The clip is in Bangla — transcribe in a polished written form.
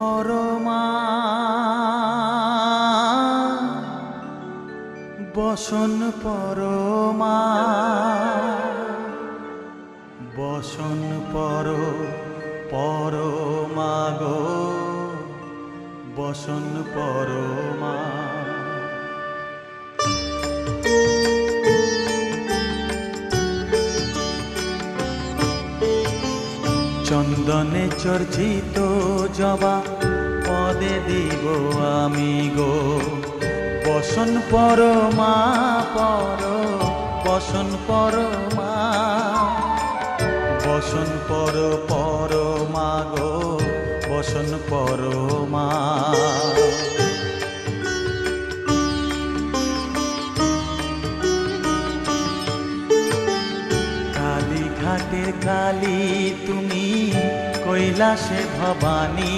পরমা বসন পরমা বসন পরমা গো বসন পরমা। চন্দনে চর্চিত জবা পদে দিব আমি গো বসন পরমা বসন পরমা বসন পরমা গো বসন পরমা। কালী ঘাটের কালী তুমি কৈলাসে ভবানী।